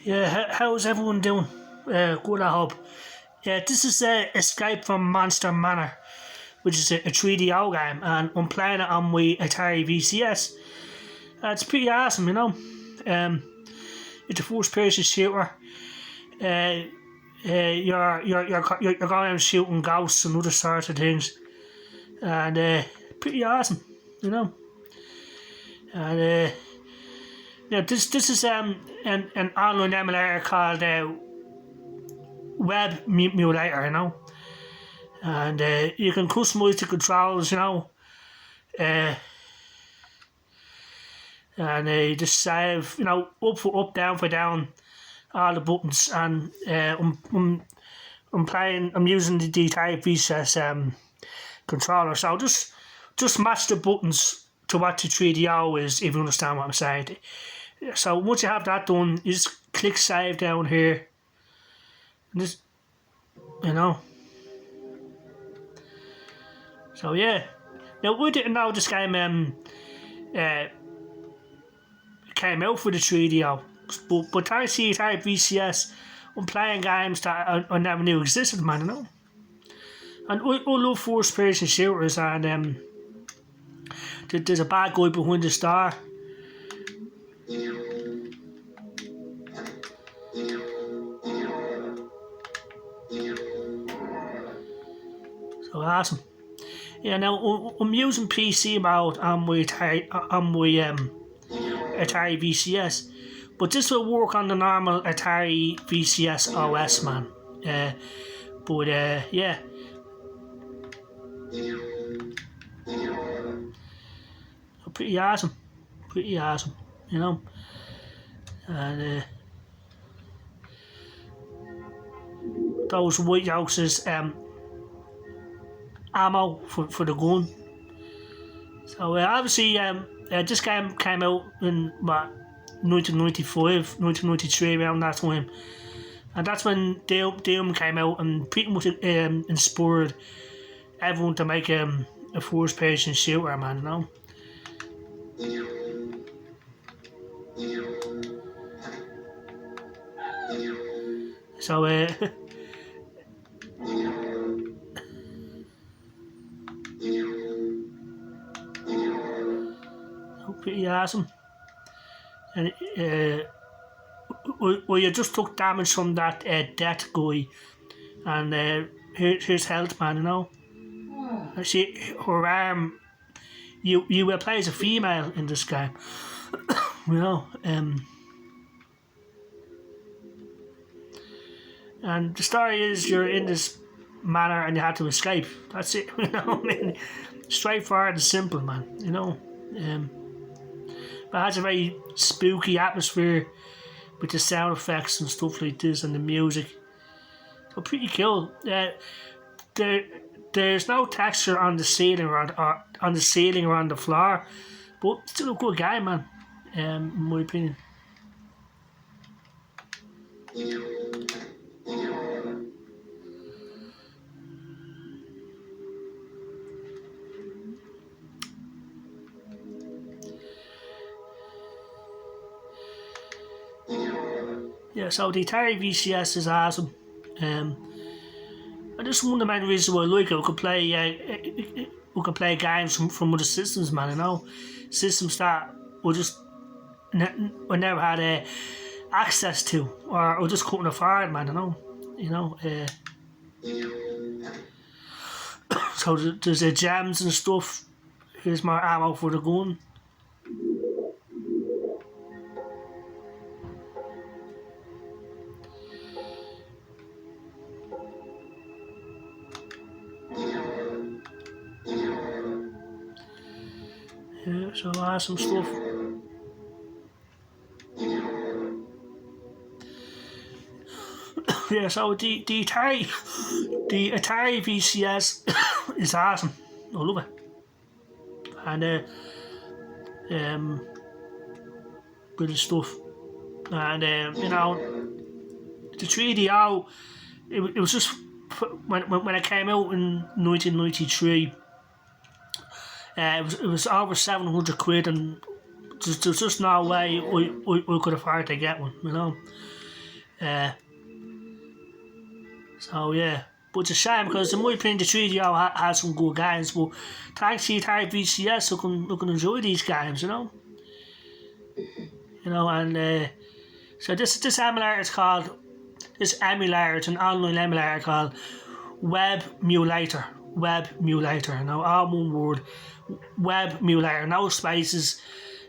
Yeah, how's everyone doing? Good, I hope. Yeah, this is Escape from Monster Manor, which is a 3DO game, and I'm playing it on my Atari VCS. It's pretty awesome, you know. Um, it's a first-person shooter. You're going around shooting ghosts and other sorts of things, and pretty awesome, you know. And yeah, this is an online emulator called Web Emulator, you know, and you can customize the controls, you know, and you just save, you know, up for up, down for down, all the buttons, and I'm using the Atari VCS controller, so just match the buttons to what the 3DO is, if you understand what I'm saying. So once you have that done, you just click save down here. And just, you know. So yeah. Now we didn't know this game came out for the 3DO, but thanks to Atari VCS, I'm playing games that I never knew existed, man. You know. And I love first person shooters, and there's a bad guy behind the star. So awesome. Yeah, now I'm using PC mode on my Atari VCS, but this will work on the normal Atari VCS OS, man. But yeah. Pretty awesome, you know. And those white yolks is ammo for the gun. So obviously this game came out in 1995, 1993, around that time, and that's when Doom came out and pretty much inspired everyone to make a first person shooter, man, you know. So pretty awesome. And well, you just took damage from that death guy, and here's health, man, you know. See, her arm, you play as a female in this game, you know. And the story is you're in this manor and you have to escape. That's it, you know. I mean, straightforward and simple, man, you know. But it has a very spooky atmosphere with the sound effects and stuff like this and the music. So pretty cool. There's no texture on the ceiling or on the ceiling or on the floor, but still a good game, man. In my opinion. Yeah, so the Atari VCS is awesome. And this is one of the main reasons why I like it. We can play games from other systems, man. You know, systems that we never had access to, or just couldn't afford, man. You know. So there's gems and stuff. Here's more ammo for the gun. Yeah, so awesome stuff. Yeah, so the Atari VCS is awesome. I love it. And good stuff. And you know, the 3DO, it was just when it came out in 1993. It was over 700 quid, and there's just no way I could afford to get one, you know. Uh, so yeah, but it's a shame because in my opinion the 3DO has some good games, but thanks to Atari VCS I can enjoy these games, and so this emulator is called, it's an online emulator called Web Emulator, all one word, Web Emulator, no spaces.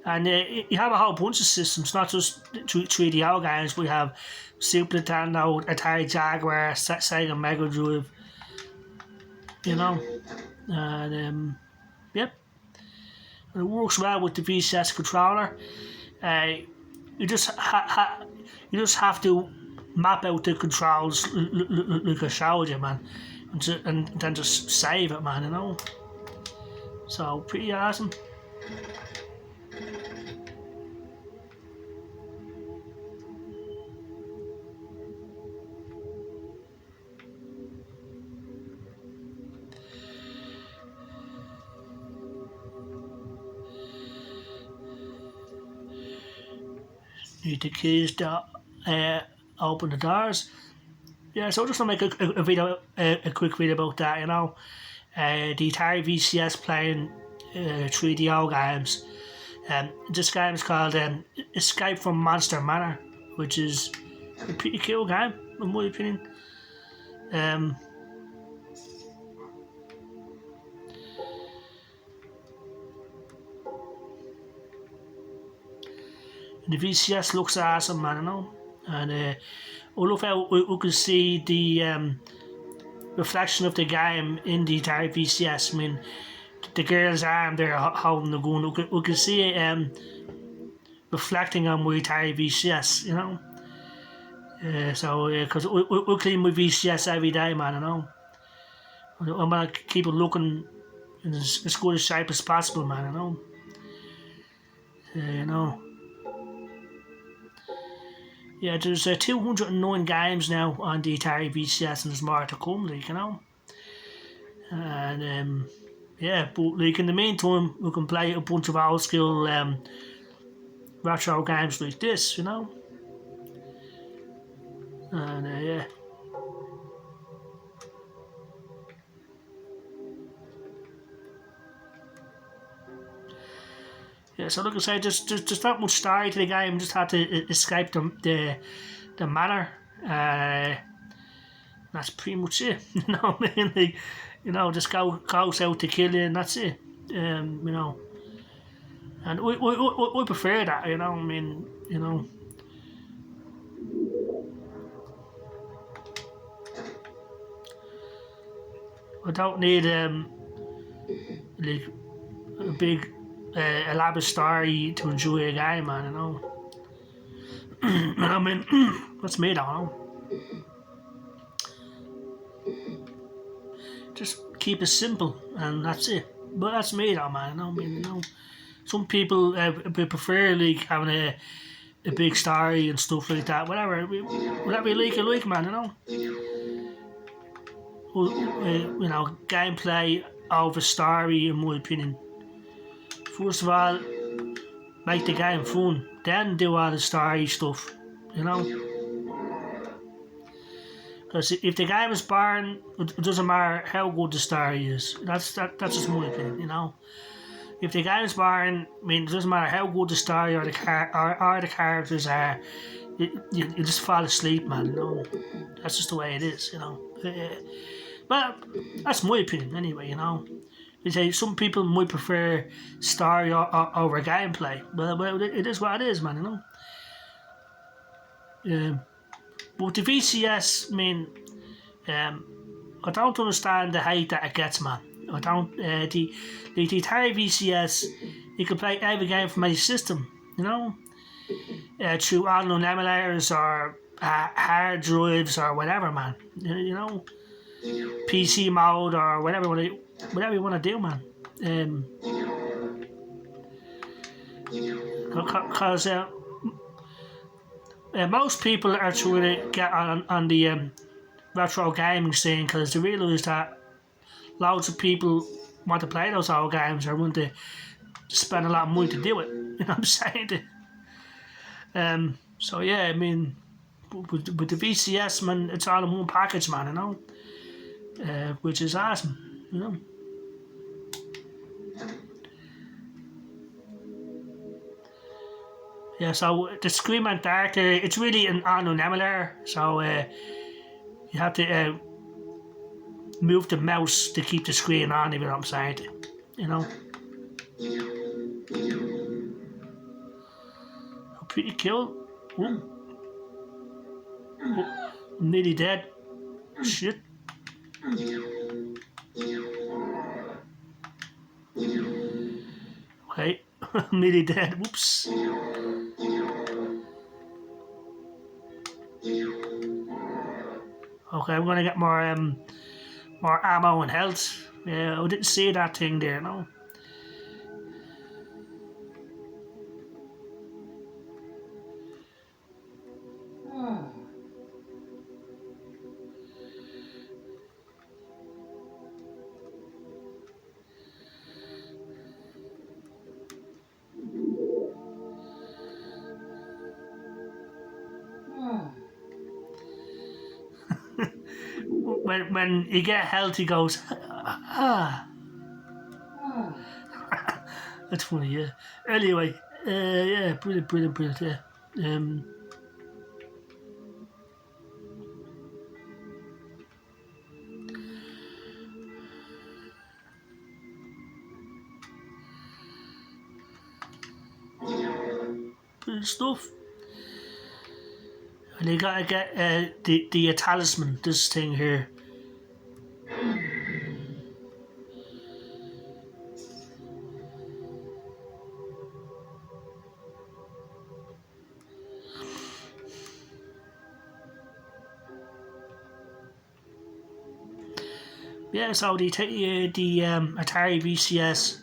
And you have a whole bunch of systems, not just 3DO games. We have Super Nintendo, Atari Jaguar, Sega Mega Drive, and yep. And it works well with the VCS controller. You just have to map out the controls like I showed you, man, and then just save it, man. So pretty awesome. Need the keys to open the doors. Yeah, so I just want to make a video, a quick video about that. The Atari VCS playing 3DO games. This game is called Escape from Monster Manor, which is a pretty cool game in my opinion. The VCS looks awesome, man, and I love how we can see the reflection of the game in the Atari VCS. I mean, the girl's arm there holding the gun, we can see it reflecting on my Atari VCS, so because we clean my VCS every day, man, I'm gonna keep it looking in as good a shape as possible, man, Yeah, there's 209 games now on the Atari VCS, and there's more to come, And yeah, but in the meantime, we can play a bunch of old school retro games like this, And yeah. Yeah, so like I say, there's not much story to the game. Just had to escape the manor. That's pretty much it. Just goes out to kill you, and that's it. And we prefer that. I don't need like a big elaborate story to enjoy a game, man. That's me, though. Just keep it simple, and that's it. But that's me, though, man. Some people prefer like having a big story and stuff like that. Whatever you like, man. Gameplay over story, in my opinion. First of all, make the game fun, then do all the story stuff, Because if the game is boring, it doesn't matter how good the story is. That's just my opinion, If the game is boring, it doesn't matter how good the story or the characters are. You just fall asleep, man. That's just the way it is, But that's my opinion, anyway. You say some people might prefer story over gameplay. Well, it is what it is, man. But the VCS, I don't understand the hate that it gets, man. I don't. The Atari VCS, you can play every game from any system, through online emulators or hard drives or whatever, man. PC mode or whatever you want to do, man. Because most people are trying to get on the retro gaming scene because they realise that loads of people want to play those old games or want to spend a lot of money to do it. You know what I'm saying? So yeah, With the VCS, man, it's all in one package, man, you know, which is awesome, you know. Yeah, so the screen went dark there. It's really an on emulator, so you have to move the mouse to keep the screen on, if you know what I'm saying, you know. Pretty cool. Ooh. Oh, I'm nearly dead. Shit. Okay, I'm nearly dead. Whoops. Okay, I'm gonna get more ammo and health. Yeah, I didn't see that thing there, no. When you get health, he goes, ah. That's funny, yeah. Anyway, yeah, brilliant, yeah. Brilliant stuff. And you gotta get the talisman, this thing here. Yeah, so the Atari VCS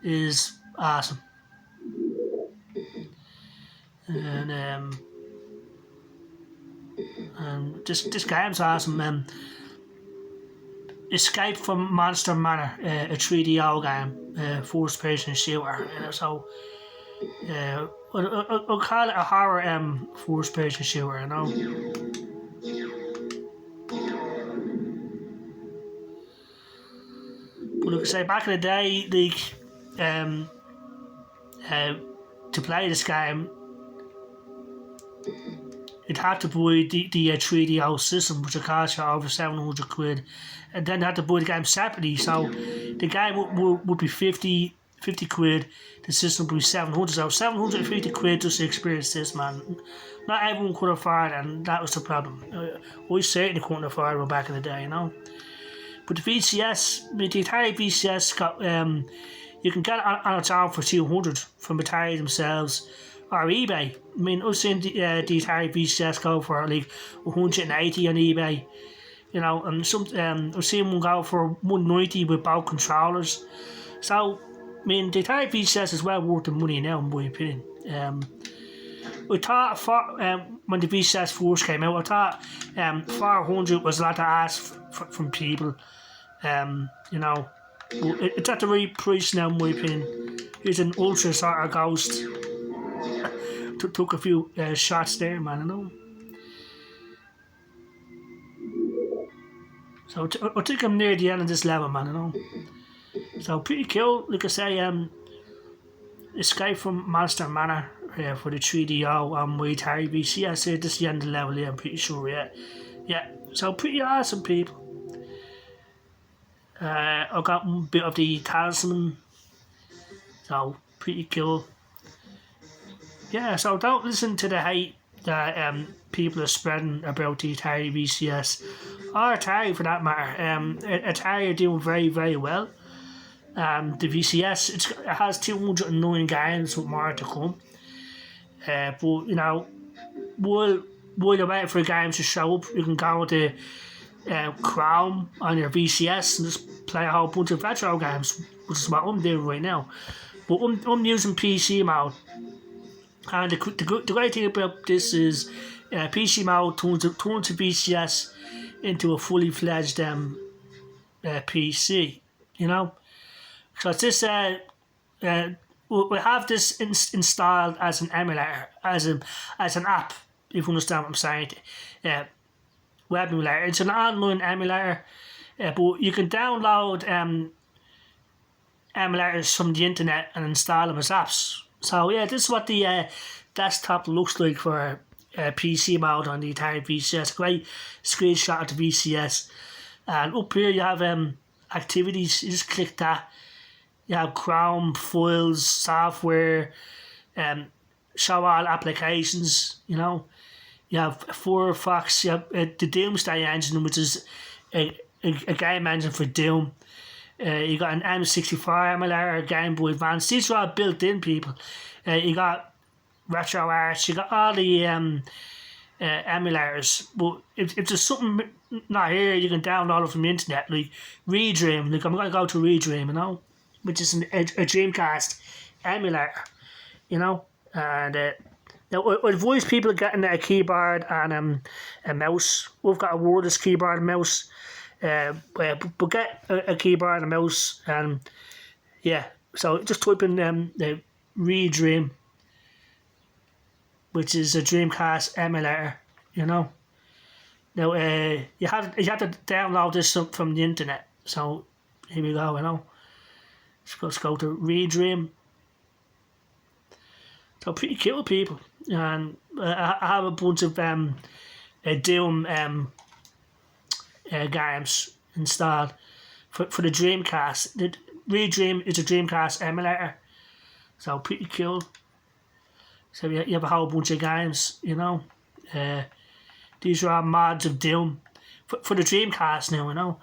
is awesome. And this game's awesome. Escape from Monster Manor, a 3DO game, first person shooter. So I'll call it a horror first person shooter, you know. But like I say, back in the day, to play this game, you'd have to buy the 3DO system, which would cost you over 700 quid, and then you had to buy the game separately. So the game would be 50 quid, the system would be 700. So 750 quid just to experience this, man. Not everyone could afford it, and that was the problem. I certainly couldn't afford it back in the day, you know. But the VCS, the Atari VCS, got you can get it on its own for 200 from Atari themselves or eBay. I mean, I've seen the Atari VCS go for like 180 on eBay, you know, and I've seen one go for 190 with both controllers. So, I mean, the Atari VCS is well worth the money now, in my opinion. I thought when the VCS first came out, I thought 400 was a lot to ask from people, you know. It's at the right price now, in my opinion. Here's an ultra sort of ghost. Took a few shots there, man, you know. So I think I'm near the end of this level, man, you know. So pretty cool, like I say, Escape from Monster Manor for the 3DO on my Atari VCS. This is the end of the level, yeah, I'm pretty sure, yeah. Yeah, so pretty awesome, people. I got a bit of the talisman, so pretty cool. Yeah, so don't listen to the hate that people are spreading about the Atari VCS, or Atari for that matter. Atari are doing very, very well. The VCS, it has 209 games with more to come. But, you know, while you're waiting for games to show up, you can go to Chrome on your VCS and just play a whole bunch of retro games, which is what I'm doing right now. But I'm using PC mode, and the great thing about this is PC mode turns the VCS into a fully fledged PC, you know. So it's this we have this installed as an emulator, as an app. if you understand what I'm saying. Web emulator. It's an online emulator, but you can download emulators from the internet and install them as apps. So yeah, this is what the desktop looks like for PC mode on the Atari VCS. Great screenshot of the VCS. And up here you have activities. You just click that. You have Chrome, files, software, show all applications, you know. You have Firefox, you have the Doomsday engine, which is a game engine for Doom. You got an M64 emulator, Game Boy Advance. These are all built in, people. You got RetroArch, you got all the emulators. But if there's something not here, you can download it from the internet, like Redream. Like I'm going to go to Redream, you know, which is a Dreamcast emulator, you know. And now I advise people getting a keyboard and a mouse. We've got a wireless keyboard and mouse. But get a keyboard and a mouse, and yeah, so just type in the Redream, which is a Dreamcast emulator, you know. Now you have to download this from the internet. So here we go, you know. Let's go to Redream. So pretty cool, people, and I have a bunch of Doom games installed for the Dreamcast. The Redream is a Dreamcast emulator, so pretty cool. So you have a whole bunch of games, you know. These are all mods of Doom for the Dreamcast now, you know.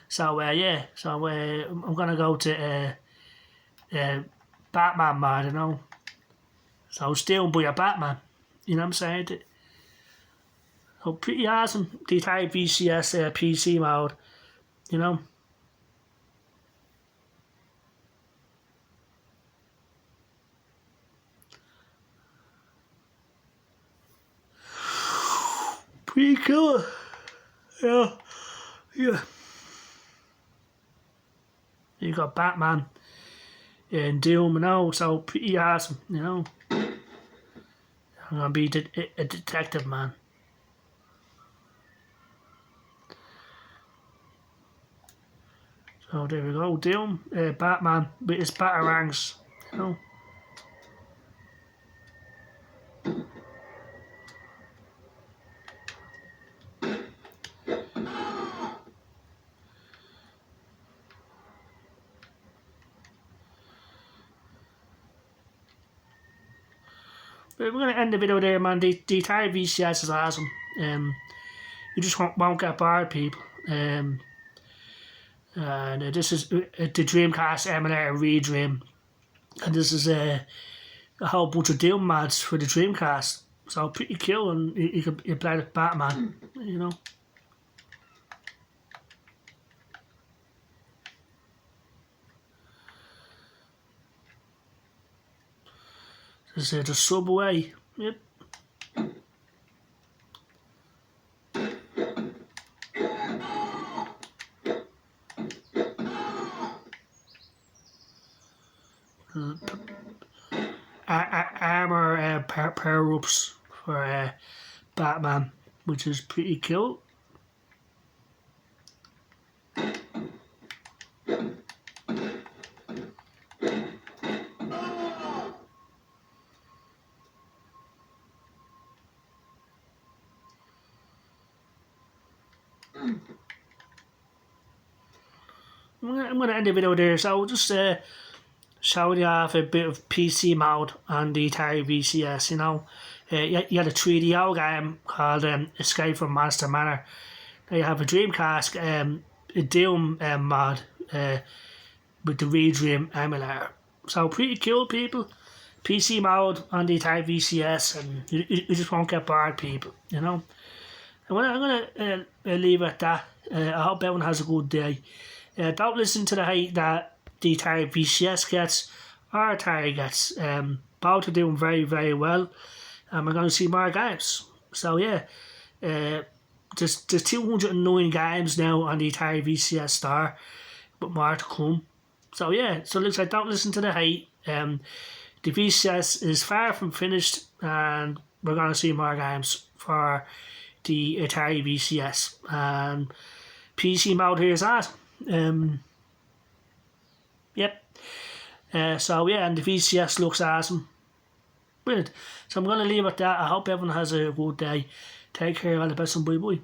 So yeah, so I'm gonna go to Batman mod, you know. So it's Doom by a Batman, you know what I'm saying? So pretty awesome, the Atari VCS PC mode, you know. Pretty cool, yeah. You got Batman and Doom, you know, so pretty awesome, you know. I'm gonna be a detective, man. So there we go, Doom, Batman with his batarangs, you know. But we're going to end the video there, man. The Atari VCS is awesome. You just won't get bored, people. And this is the Dreamcast emulator Redream. And this is a whole bunch of Doom mods for the Dreamcast. So pretty cool, and you can play with Batman, you know. This is the Subway. Yep. Armor power-ups for Batman, which is pretty cool. I'm going to end the video there, so I'll just show you off a bit of PC mode on the Atari VCS, you know. You had a 3DO game called Escape from Monster Manor. Now you have a Dreamcast, a Doom mod with the Redream emulator. So pretty cool, people. PC mode on the Atari VCS, and you just won't get bored, people, you know. I'm going to leave it at that. I hope everyone has a good day. Don't listen to the hate that the Atari VCS gets or Atari gets. Both are doing very, very well, and we're going to see more games. So yeah, there's 209 games now on the Atari VCS store, but more to come. So yeah, so it looks like don't listen to the hate. The VCS is far from finished, and we're going to see more games for the Atari VCS. And PC Mode here is that. Yep. So yeah, and the VCS looks awesome. Brilliant. So I'm going to leave it at that. I hope everyone has a good day. Take care, all the best, and bye bye.